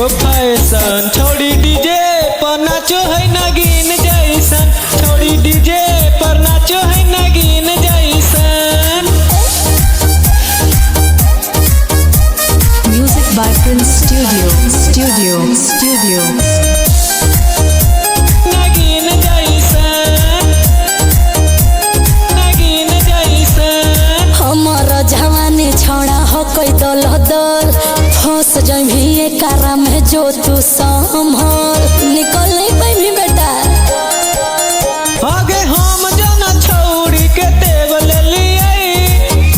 एकेगो फैशन। छोड़ी डीजे पर नाचो है नागिन जैसन, छोड़ी डीजे पर नाचो है नागिन जैसन। Music by Prince Studio। नागिन जैसन, नागिन जैसन। हमारा जवानी छोड़ा हो कोई दल दल, फंस जमी कारा में जो तू संभल, निकल नहीं पाई बेटा। आगे हम जना छौड़ी के देव ले लिए,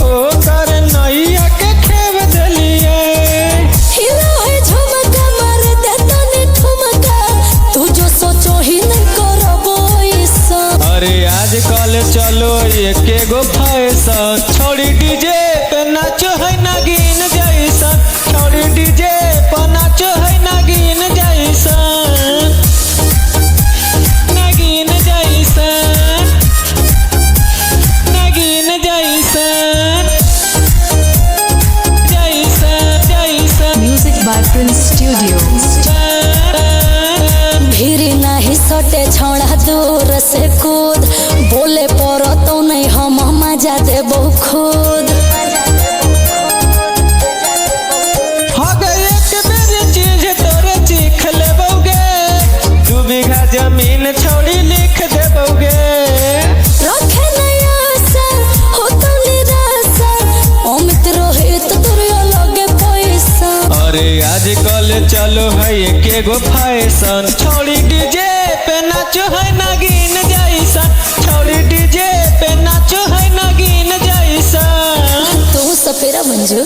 ओ कर नैया के खेव दिलिए। हीरो है झुमका मार दे तने ठुमका, तू जो सोचो ही नहीं करबो ऐसा। अरे आजकल चलो एकेगो फैशन। छोड़ी डीजे पे नाचो है नागिन जैसन, छोड़ी डीजे पे नाचो है नागिन जैसन, नागिन जैसन, नागिन जैसन, जैसन जैसन। Music by Prince Studio। भीरी नहीं सटे छोड़ा दूर से कूद, बोले पर तो नहीं हम मजा देबो खुद। जमीन छोड़ी लिख देबोगे, रखे नया असर हो तो निराशा, अमित रोहित तुरिया लगे पैसा। अरे आजकल चलो है एकेगो फैशन। छोड़ी डीजे पे नाचो है नागिन जैसन, छोड़ी डीजे पे नाचो है नागिन जैसन। तू सपेरा मंजू।